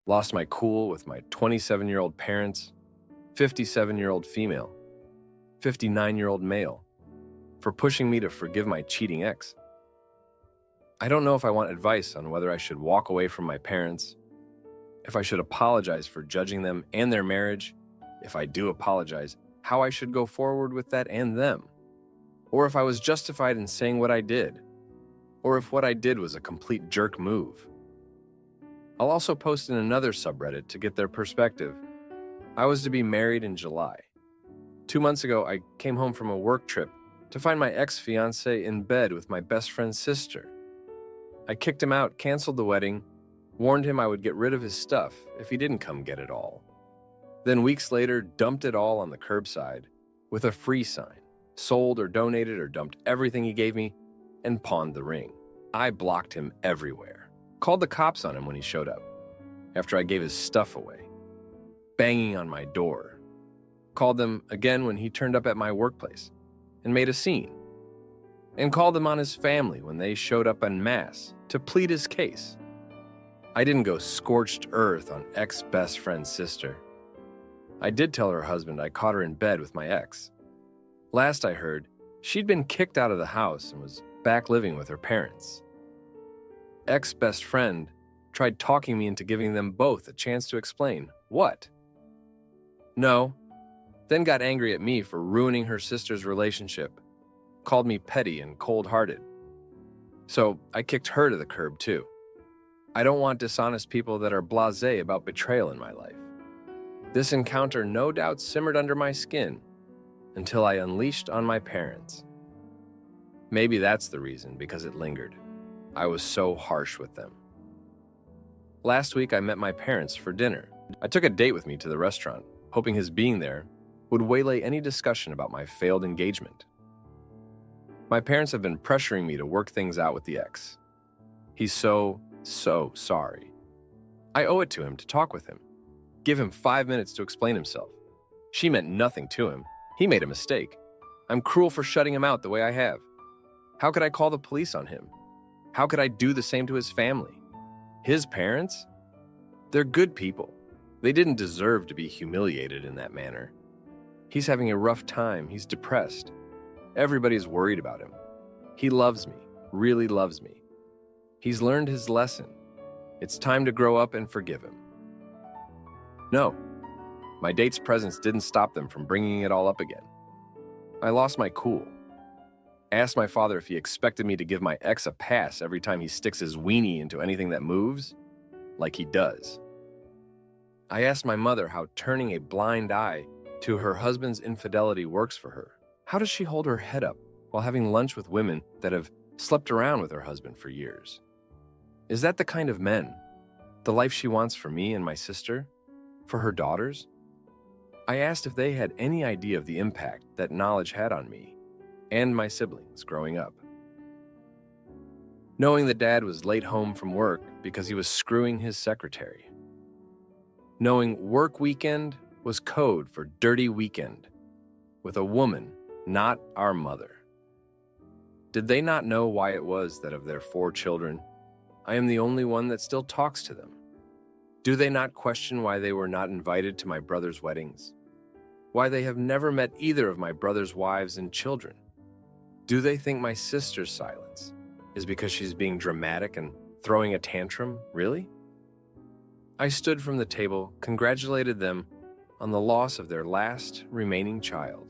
Lost my cool with my 27-year-old parents, 57-year-old female, 59-year-old male, for pushing me to forgive my cheating ex. I don't know if I want advice on whether I should walk away from my parents, if I should apologize for judging them and their marriage, if I do apologize, how I should go forward with that and them, or if I was justified in saying what I did, or if what I did was a complete jerk move. I'll also post in another subreddit to get their perspective. I was to be married in July. 2 months ago, I came home from a work trip to find my ex-fiance in bed with my best friend's sister. I kicked him out, canceled the wedding, warned him I would get rid of his stuff if he didn't come get it all. Then weeks later, dumped it all on the curbside with a free sign, sold or donated or dumped everything he gave me, and pawned the ring. I blocked him everywhere, called the cops on him when he showed up, after I gave his stuff away, banging on my door, called them again when he turned up at my workplace and made a scene, and called them on his family when they showed up en masse to plead his case. I didn't go scorched earth on ex-best friend's sister. I did tell her husband I caught her in bed with my ex. Last I heard, she'd been kicked out of the house and was back living with her parents. Ex-best friend tried talking me into giving them both a chance to explain. What? No. Then got angry at me for ruining her sister's relationship. Called me petty and cold-hearted. So I kicked her to the curb too. I don't want dishonest people that are blasé about betrayal in my life. This encounter no doubt simmered under my skin until I unleashed on my parents. Maybe that's the reason, because it lingered. I was so harsh with them. Last week, I met my parents for dinner. I took a date with me to the restaurant, hoping his being there would waylay any discussion about my failed engagement. My parents have been pressuring me to work things out with the ex. He's so sorry. I owe it to him to talk with him. Give him 5 minutes to explain himself. She meant nothing to him. He made a mistake. I'm cruel for shutting him out the way I have. How could I call the police on him? How could I do the same to his family? His parents? They're good people. They didn't deserve to be humiliated in that manner. He's having a rough time. He's depressed. Everybody's worried about him. He loves me, really loves me. He's learned his lesson. It's time to grow up and forgive him. No, my date's presence didn't stop them from bringing it all up again. I lost my cool. Asked my father if he expected me to give my ex a pass every time he sticks his weenie into anything that moves, like he does. I asked my mother how turning a blind eye to her husband's infidelity works for her. How does she hold her head up while having lunch with women that have slept around with her husband for years? Is that the kind of men, the life she wants for me and my sister, for her daughters? I asked if they had any idea of the impact that knowledge had on me and my siblings growing up. Knowing that Dad was late home from work because he was screwing his secretary. Knowing work weekend was code for dirty weekend with a woman, not our mother. Did they not know why it was that of their 4 children, I am the only one that still talks to them? Do they not question why they were not invited to my brother's weddings? Why they have never met either of my brother's wives and children? Do they think my sister's silence is because she's being dramatic and throwing a tantrum, really? I stood from the table, congratulated them on the loss of their last remaining child,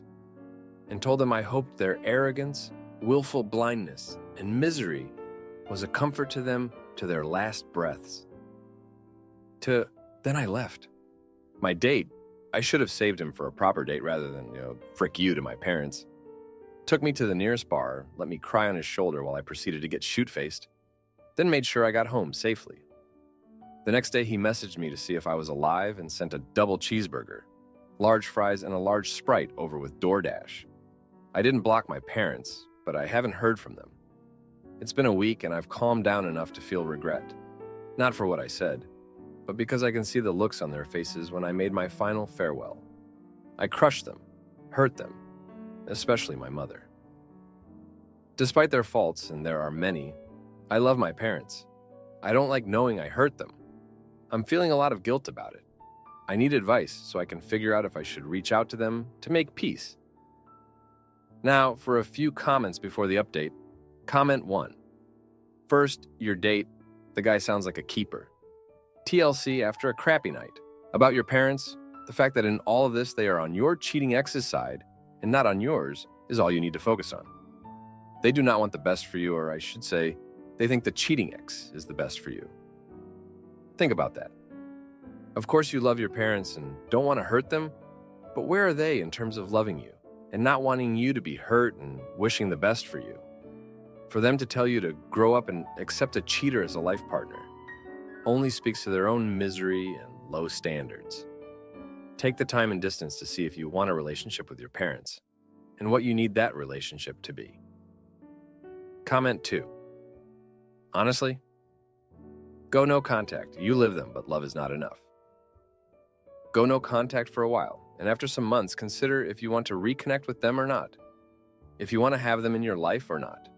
and told them I hoped their arrogance, willful blindness, and misery was a comfort to them to their last breaths. Then I left. My date, I should have saved him for a proper date rather than, frick you to my parents. Took me to the nearest bar, let me cry on his shoulder while I proceeded to get shoot-faced, then made sure I got home safely. The next day, he messaged me to see if I was alive and sent a double cheeseburger, large fries, and a large Sprite over with DoorDash. I didn't block my parents, but I haven't heard from them. It's been a week and I've calmed down enough to feel regret. Not for what I said, but because I can see the looks on their faces when I made my final farewell. I crushed them, hurt them, especially my mother. Despite their faults, and there are many, I love my parents. I don't like knowing I hurt them. I'm feeling a lot of guilt about it. I need advice so I can figure out if I should reach out to them to make peace. Now, for a few comments before the update. Comment 1. First, your date. The guy sounds like a keeper. TLC after a crappy night. About your parents, the fact that in all of this they are on your cheating ex's side and not on yours is all you need to focus on. They do not want the best for you, or I should say, they think the cheating ex is the best for you. Think about that. Of course you love your parents and don't want to hurt them, but where are they in terms of loving you and not wanting you to be hurt and wishing the best for you? For them to tell you to grow up and accept a cheater as a life partner only speaks to their own misery and low standards. Take the time and distance to see if you want a relationship with your parents and what you need that relationship to be. Comment 2. Honestly, go no contact. You live them, but love is not enough. Go no contact for a while, and after some months, consider if you want to reconnect with them or not, if you want to have them in your life or not.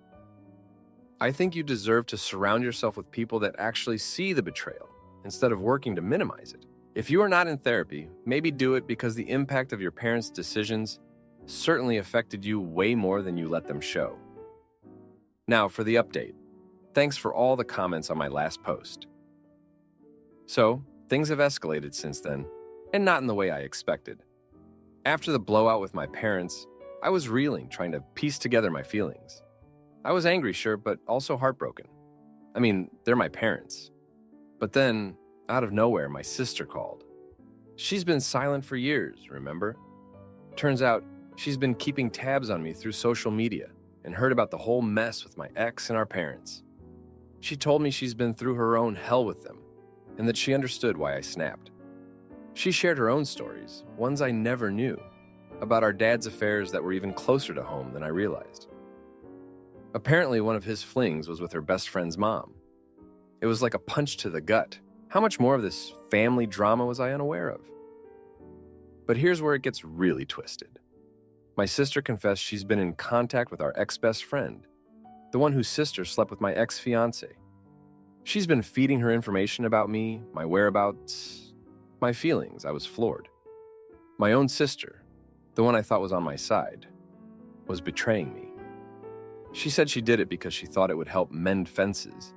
I think you deserve to surround yourself with people that actually see the betrayal instead of working to minimize it. If you are not in therapy, maybe do it because the impact of your parents' decisions certainly affected you way more than you let them show. Now for the update. Thanks for all the comments on my last post. So, things have escalated since then, and not in the way I expected. After the blowout with my parents, I was reeling, trying to piece together my feelings. I was angry, sure, but also heartbroken. I mean, they're my parents. But then, out of nowhere, my sister called. She's been silent for years, remember? Turns out, she's been keeping tabs on me through social media and heard about the whole mess with my ex and our parents. She told me she's been through her own hell with them and that she understood why I snapped. She shared her own stories, ones I never knew, about our dad's affairs that were even closer to home than I realized. Apparently, one of his flings was with her best friend's mom. It was like a punch to the gut. How much more of this family drama was I unaware of? But here's where it gets really twisted. My sister confessed she's been in contact with our ex-best friend, the one whose sister slept with my ex-fiance. She's been feeding her information about me, my whereabouts, my feelings. I was floored. My own sister, the one I thought was on my side, was betraying me. She said she did it because she thought it would help mend fences,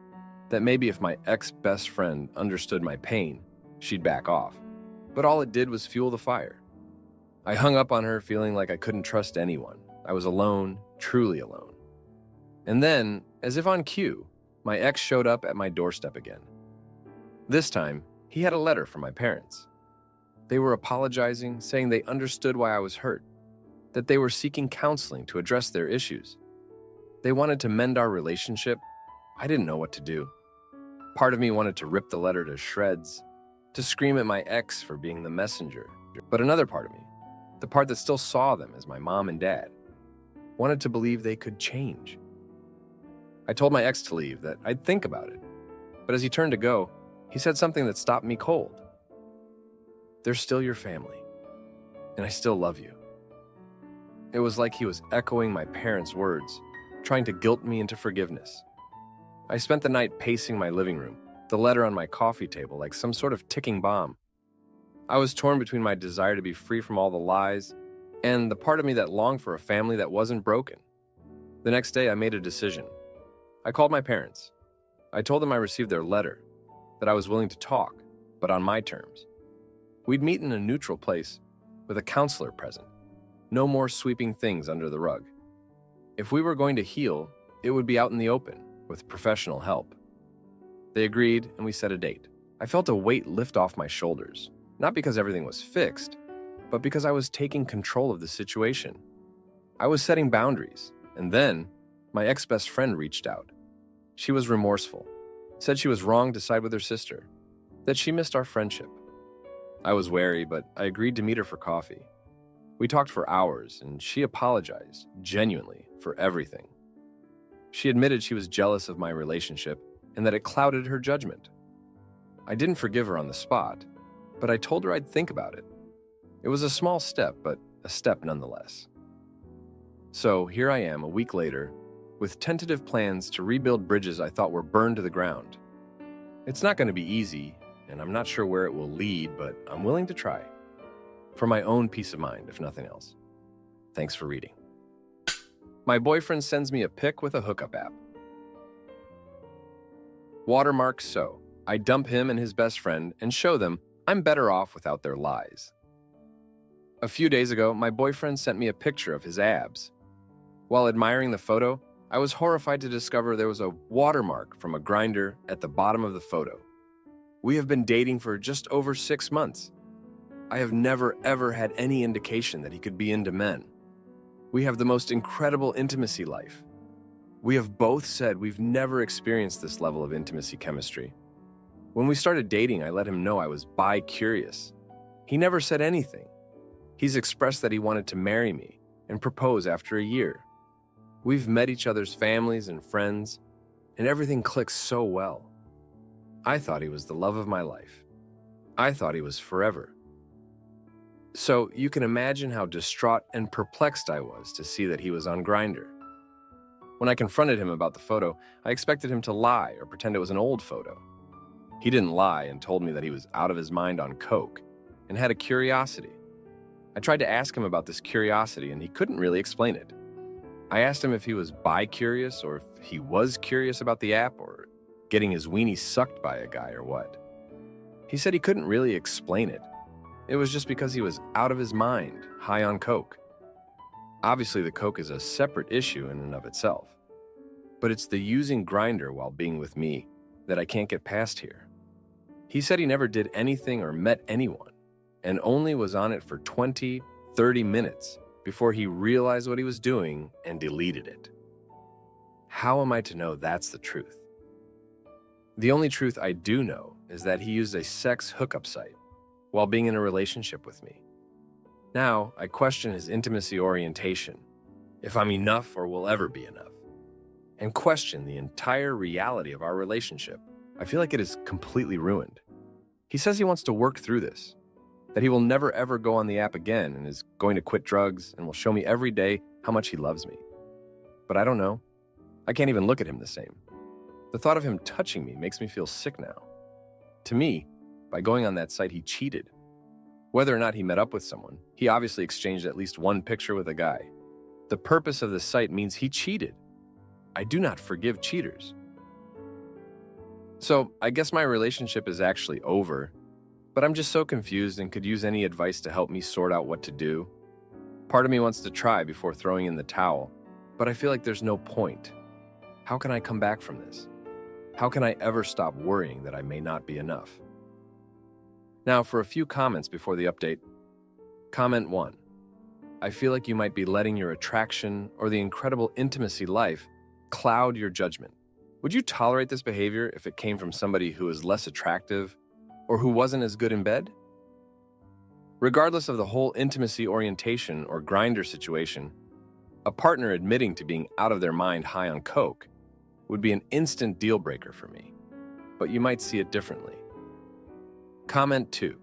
that maybe if my ex-best friend understood my pain, she'd back off. But all it did was fuel the fire. I hung up on her feeling like I couldn't trust anyone. I was alone, truly alone. And then, as if on cue, my ex showed up at my doorstep again. This time, he had a letter from my parents. They were apologizing, saying they understood why I was hurt, that they were seeking counseling to address their issues. They wanted to mend our relationship. I didn't know what to do. Part of me wanted to rip the letter to shreds, to scream at my ex for being the messenger. But another part of me, the part that still saw them as my mom and dad, wanted to believe they could change. I told my ex to leave, that I'd think about it. But as he turned to go, he said something that stopped me cold. They're still your family, and I still love you. It was like he was echoing my parents' words, trying to guilt me into forgiveness. I spent the night pacing my living room, the letter on my coffee table like some sort of ticking bomb. I was torn between my desire to be free from all the lies and the part of me that longed for a family that wasn't broken. The next day, I made a decision. I called my parents. I told them I received their letter, that I was willing to talk, but on my terms. We'd meet in a neutral place with a counselor present. No more sweeping things under the rug. If we were going to heal, it would be out in the open with professional help. They agreed, and we set a date. I felt a weight lift off my shoulders, not because everything was fixed, but because I was taking control of the situation. I was setting boundaries, and then my ex-best friend reached out. She was remorseful, said she was wrong to side with her sister, that she missed our friendship. I was wary, but I agreed to meet her for coffee. We talked for hours, and she apologized, genuinely, for everything. She admitted she was jealous of my relationship and that it clouded her judgment. I didn't forgive her on the spot, but I told her I'd think about it. It was a small step, but a step nonetheless. So here I am, a week later, with tentative plans to rebuild bridges I thought were burned to the ground. It's not going to be easy, and I'm not sure where it will lead, but I'm willing to try. For my own peace of mind, if nothing else. Thanks for reading. My boyfriend sends me a pic with a hookup app. Watermark so. I dump him and his best friend and show them I'm better off without their lies. A few days ago, my boyfriend sent me a picture of his abs. While admiring the photo, I was horrified to discover there was a watermark from a grinder at the bottom of the photo. We have been dating for just over 6 months. I have never ever had any indication that he could be into men. We have the most incredible intimacy life. We have both said we've never experienced this level of intimacy chemistry. When we started dating, I let him know I was bi-curious. He never said anything. He's expressed that he wanted to marry me and propose after a year. We've met each other's families and friends, and everything clicks so well. I thought he was the love of my life. I thought he was forever. So you can imagine how distraught and perplexed I was to see that he was on Grindr. When I confronted him about the photo, I expected him to lie or pretend it was an old photo. He didn't lie and told me that he was out of his mind on coke and had a curiosity. I tried to ask him about this curiosity and he couldn't really explain it. I asked him if he was bi-curious or if he was curious about the app or getting his weenie sucked by a guy or what. He said he couldn't really explain it. It was just because he was out of his mind, high on coke. Obviously, the coke is a separate issue in and of itself. But it's the using Grindr while being with me that I can't get past here. He said he never did anything or met anyone and only was on it for 20, 30 minutes before he realized what he was doing and deleted it. How am I to know that's the truth? The only truth I do know is that he used a sex hookup site while being in a relationship with me. Now, I question his intimacy orientation, if I'm enough or will ever be enough, and question the entire reality of our relationship. I feel like it is completely ruined. He says he wants to work through this, that he will never ever go on the app again and is going to quit drugs and will show me every day how much he loves me. But I don't know. I can't even look at him the same. The thought of him touching me makes me feel sick now. To me, by going on that site, he cheated. Whether or not he met up with someone, he obviously exchanged at least one picture with a guy. The purpose of the site means he cheated. I do not forgive cheaters. So I guess my relationship is actually over, but I'm just so confused and could use any advice to help me sort out what to do. Part of me wants to try before throwing in the towel, but I feel like there's no point. How can I come back from this? How can I ever stop worrying that I may not be enough? Now, for a few comments before the update. Comment 1. I feel like you might be letting your attraction or the incredible intimacy life cloud your judgment. Would you tolerate this behavior if it came from somebody who is less attractive or who wasn't as good in bed? Regardless of the whole intimacy orientation or Grindr situation, a partner admitting to being out of their mind high on coke would be an instant deal breaker for me, but you might see it differently. Comment 2.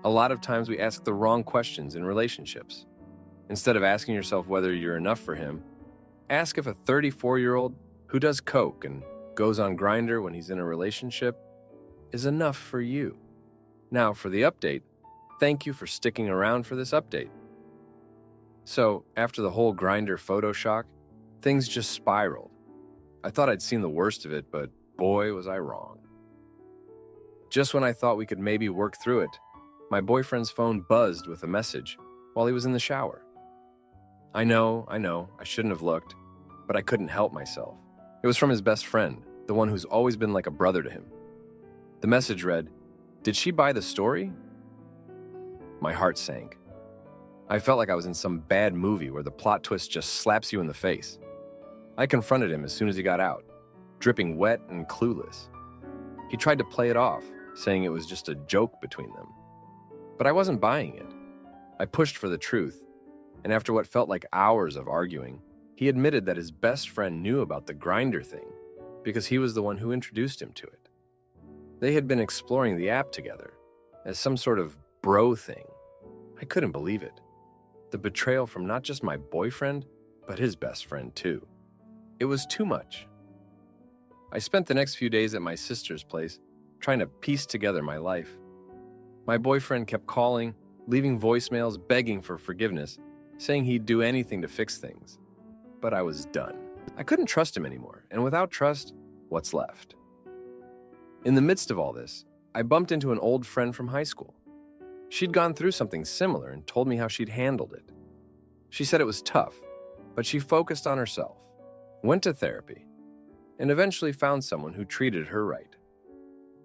A lot of times we ask the wrong questions in relationships. Instead of asking yourself whether you're enough for him, ask if a 34-year-old who does coke and goes on Grindr when he's in a relationship is enough for you. Now, for the update, thank you for sticking around for this update. So, after the whole Grindr photo shock, things just spiraled. I thought I'd seen the worst of it, but boy, was I wrong. Just when I thought we could maybe work through it, my boyfriend's phone buzzed with a message while he was in the shower. I know, I shouldn't have looked, but I couldn't help myself. It was from his best friend, the one who's always been like a brother to him. The message read, "Did she buy the story?" My heart sank. I felt like I was in some bad movie where the plot twist just slaps you in the face. I confronted him as soon as he got out, dripping wet and clueless. He tried to play it off, saying it was just a joke between them. But I wasn't buying it. I pushed for the truth, and after what felt like hours of arguing, he admitted that his best friend knew about the Grindr thing because he was the one who introduced him to it. They had been exploring the app together as some sort of bro thing. I couldn't believe it. The betrayal from not just my boyfriend, but his best friend too. It was too much. I spent the next few days at my sister's place, trying to piece together my life. My boyfriend kept calling, leaving voicemails begging for forgiveness, saying he'd do anything to fix things. But I was done. I couldn't trust him anymore, and without trust, what's left? In the midst of all this, I bumped into an old friend from high school. She'd gone through something similar and told me how she'd handled it. She said it was tough, but she focused on herself, went to therapy, and eventually found someone who treated her right.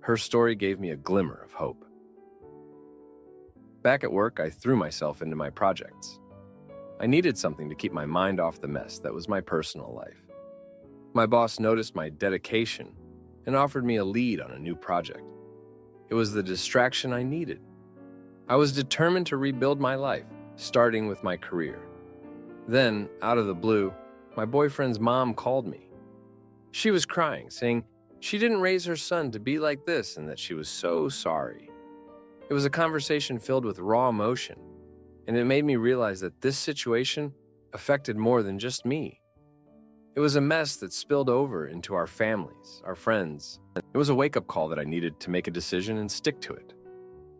Her story gave me a glimmer of hope. Back at work, I threw myself into my projects. I needed something to keep my mind off the mess that was my personal life. My boss noticed my dedication and offered me a lead on a new project. It was the distraction I needed. I was determined to rebuild my life, starting with my career. Then, out of the blue, my boyfriend's mom called me. She was crying, saying she didn't raise her son to be like this and that she was so sorry. It was a conversation filled with raw emotion, and it made me realize that this situation affected more than just me. It was a mess that spilled over into our families, our friends. It was a wake-up call that I needed to make a decision and stick to it.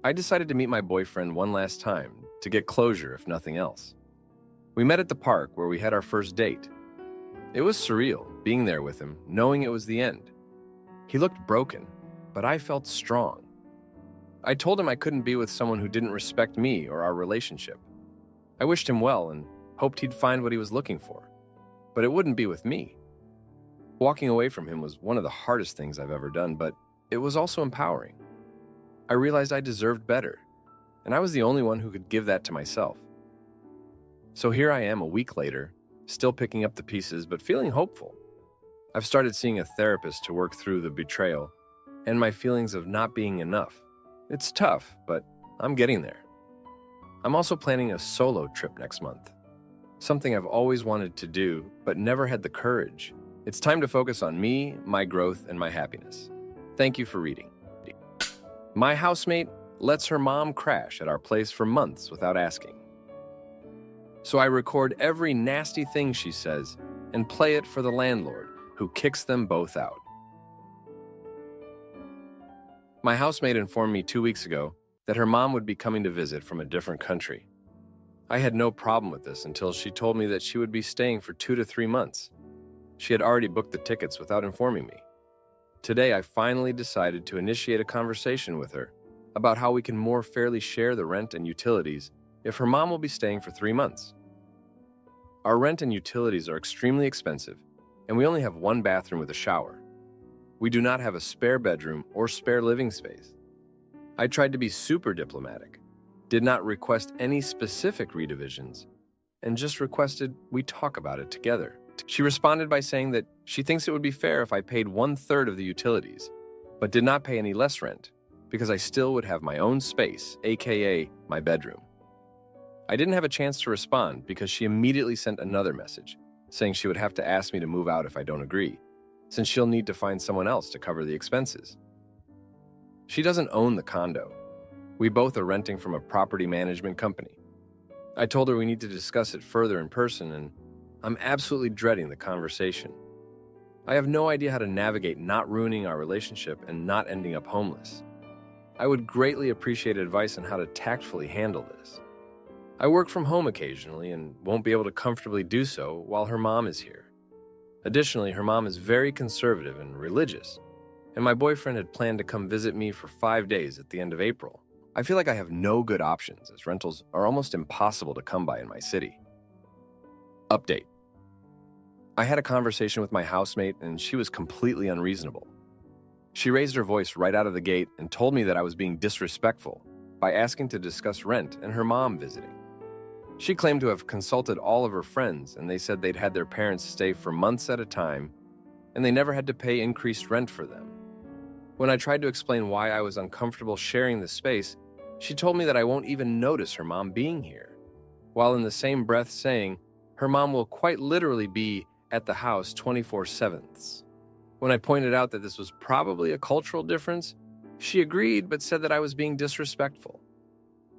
I decided to meet my boyfriend one last time to get closure, if nothing else. We met at the park where we had our first date. It was surreal being there with him, knowing it was the end. He looked broken, but I felt strong. I told him I couldn't be with someone who didn't respect me or our relationship. I wished him well and hoped he'd find what he was looking for, but it wouldn't be with me. Walking away from him was one of the hardest things I've ever done, but it was also empowering. I realized I deserved better, and I was the only one who could give that to myself. So here I am a week later, still picking up the pieces, but feeling hopeful. I've started seeing a therapist to work through the betrayal and my feelings of not being enough. It's tough, but I'm getting there. I'm also planning a solo trip next month, something I've always wanted to do, but never had the courage. It's time to focus on me, my growth, and my happiness. Thank you for reading. My housemate lets her mom crash at our place for months without asking. So I record every nasty thing she says and play it for the landlord, who kicks them both out. My housemate informed me 2 weeks ago that her mom would be coming to visit from a different country. I had no problem with this until she told me that she would be staying for 2 to 3 months. She had already booked the tickets without informing me. Today, I finally decided to initiate a conversation with her about how we can more fairly share the rent and utilities if her mom will be staying for 3 months. Our rent and utilities are extremely expensive, and we only have one bathroom with a shower. We do not have a spare bedroom or spare living space. I tried to be super diplomatic, did not request any specific redivisions, and just requested we talk about it together. She responded by saying that she thinks it would be fair if I paid 1/3 of the utilities, but did not pay any less rent, because I still would have my own space, aka my bedroom. I didn't have a chance to respond because she immediately sent another message, saying she would have to ask me to move out if I don't agree, since she'll need to find someone else to cover the expenses. She doesn't own the condo. We both are renting from a property management company. I told her we need to discuss it further in person, and I'm absolutely dreading the conversation. I have no idea how to navigate not ruining our relationship and not ending up homeless. I would greatly appreciate advice on how to tactfully handle this. I work from home occasionally and won't be able to comfortably do so while her mom is here. Additionally, her mom is very conservative and religious, and my boyfriend had planned to come visit me for 5 days at the end of April. I feel like I have no good options as rentals are almost impossible to come by in my city. Update. I had a conversation with my housemate and she was completely unreasonable. She raised her voice right out of the gate and told me that I was being disrespectful by asking to discuss rent and her mom visiting. She claimed to have consulted all of her friends, and they said they'd had their parents stay for months at a time, and they never had to pay increased rent for them. When I tried to explain why I was uncomfortable sharing the space, she told me that I won't even notice her mom being here, while in the same breath saying her mom will quite literally be at the house 24/7. When I pointed out that this was probably a cultural difference, she agreed but said that I was being disrespectful.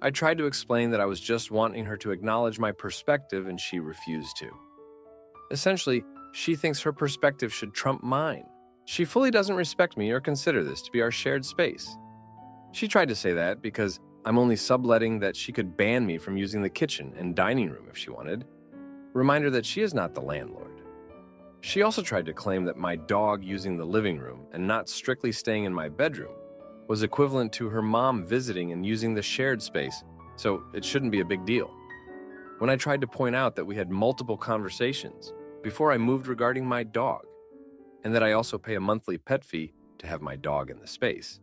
I tried to explain that I was just wanting her to acknowledge my perspective, and she refused to. Essentially, she thinks her perspective should trump mine. She fully doesn't respect me or consider this to be our shared space. She tried to say that because I'm only subletting that she could ban me from using the kitchen and dining room if she wanted. Reminder that she is not the landlord. She also tried to claim that my dog using the living room and not strictly staying in my bedroom was equivalent to her mom visiting and using the shared space, so it shouldn't be a big deal. When I tried to point out that we had multiple conversations before I moved regarding my dog, and that I also pay a monthly pet fee to have my dog in the space,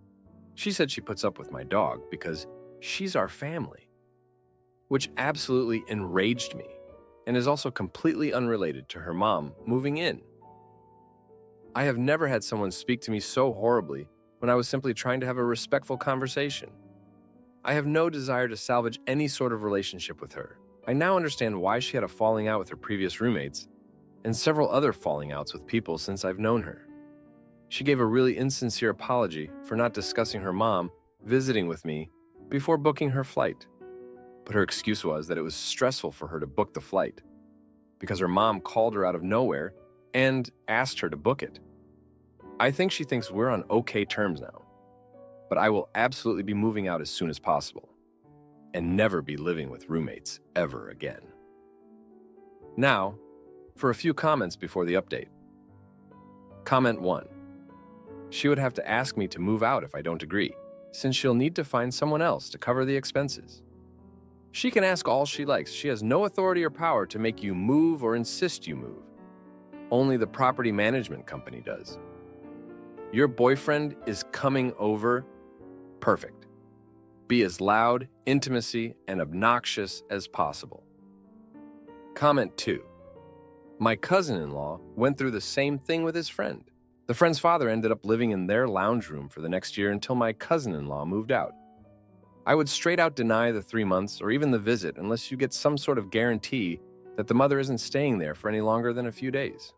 she said she puts up with my dog because she's our family, which absolutely enraged me and is also completely unrelated to her mom moving in. I have never had someone speak to me so horribly when I was simply trying to have a respectful conversation. I have no desire to salvage any sort of relationship with her. I now understand why she had a falling out with her previous roommates and several other falling outs with people since I've known her. She gave a really insincere apology for not discussing her mom visiting with me before booking her flight. But her excuse was that it was stressful for her to book the flight because her mom called her out of nowhere and asked her to book it. I think she thinks we're on okay terms now, but I will absolutely be moving out as soon as possible and never be living with roommates ever again. Now, for a few comments before the update. Comment 1. She would have to ask me to move out if I don't agree, since she'll need to find someone else to cover the expenses. She can ask all she likes. She has no authority or power to make you move or insist you move. Only the property management company does. Your boyfriend is coming over? Perfect. Be as loud, intimacy, and obnoxious as possible. Comment 2. My cousin-in-law went through the same thing with his friend. The friend's father ended up living in their lounge room for the next year until my cousin-in-law moved out. I would straight out deny the 3 months or even the visit unless you get some sort of guarantee that the mother isn't staying there for any longer than a few days.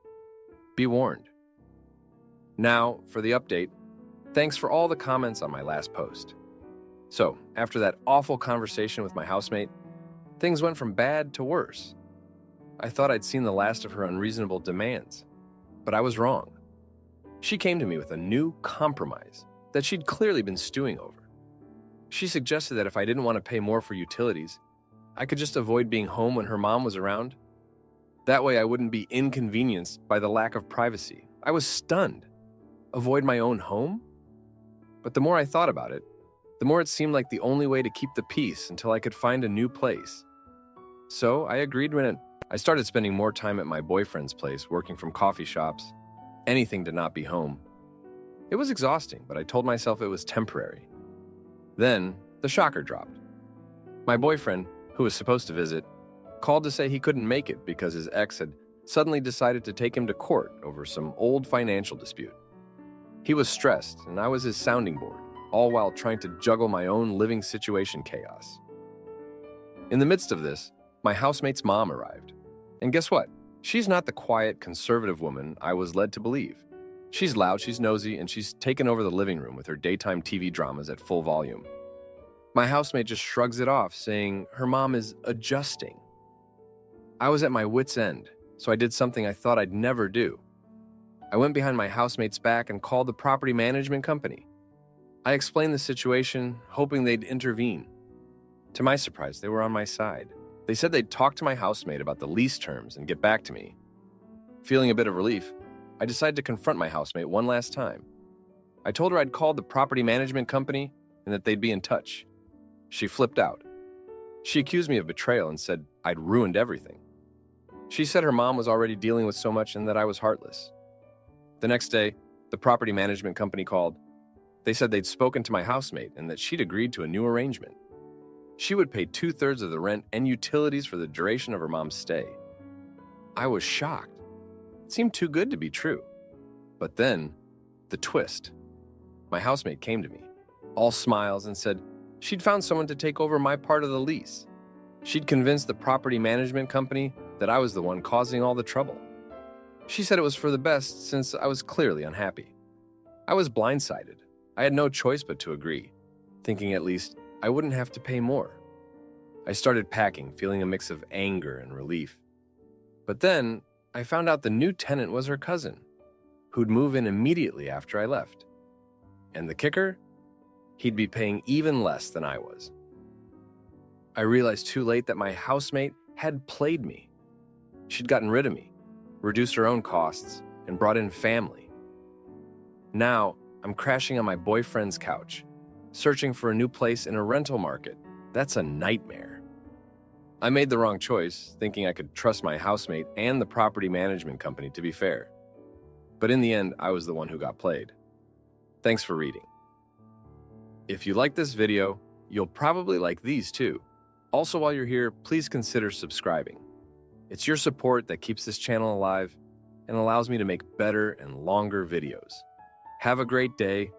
Be warned. Now, for the update, thanks for all the comments on my last post. So, after that awful conversation with my housemate, things went from bad to worse. I thought I'd seen the last of her unreasonable demands, but I was wrong. She came to me with a new compromise that she'd clearly been stewing over. She suggested that if I didn't want to pay more for utilities, I could just avoid being home when her mom was around. That way I wouldn't be inconvenienced by the lack of privacy. I was stunned. Avoid my own home? But the more I thought about it, the more it seemed like the only way to keep the peace until I could find a new place. So I agreed when I started spending more time at my boyfriend's place, working from coffee shops, anything to not be home. It was exhausting, but I told myself it was temporary. Then, the shocker dropped. My boyfriend, who was supposed to visit, called to say he couldn't make it because his ex had suddenly decided to take him to court over some old financial dispute. He was stressed, and I was his sounding board, all while trying to juggle my own living situation chaos. In the midst of this, my housemate's mom arrived. And guess what? She's not the quiet, conservative woman I was led to believe. She's loud, she's nosy, and she's taken over the living room with her daytime TV dramas at full volume. My housemate just shrugs it off, saying her mom is adjusting. I was at my wit's end, so I did something I thought I'd never do. I went behind my housemate's back and called the property management company. I explained the situation, hoping they'd intervene. To my surprise, they were on my side. They said they'd talk to my housemate about the lease terms and get back to me. Feeling a bit of relief, I decided to confront my housemate one last time. I told her I'd called the property management company and that they'd be in touch. She flipped out. She accused me of betrayal and said I'd ruined everything. She said her mom was already dealing with so much and that I was heartless. The next day, the property management company called. They said they'd spoken to my housemate and that she'd agreed to a new arrangement. She would pay 2/3 of the rent and utilities for the duration of her mom's stay. I was shocked. It seemed too good to be true. But then, the twist. My housemate came to me, all smiles, and said she'd found someone to take over my part of the lease. She'd convinced the property management company that I was the one causing all the trouble. She said it was for the best since I was clearly unhappy. I was blindsided. I had no choice but to agree, thinking at least I wouldn't have to pay more. I started packing, feeling a mix of anger and relief. But then, I found out the new tenant was her cousin, who'd move in immediately after I left. And the kicker? He'd be paying even less than I was. I realized too late that my housemate had played me. She'd gotten rid of me, reduced her own costs, and brought in family. Now, I'm crashing on my boyfriend's couch, searching for a new place in a rental market. That's a nightmare. I made the wrong choice, thinking I could trust my housemate and the property management company to be fair. But in the end, I was the one who got played. Thanks for reading. If you like this video, you'll probably like these too. Also, while you're here, please consider subscribing. It's your support that keeps this channel alive and allows me to make better and longer videos. Have a great day,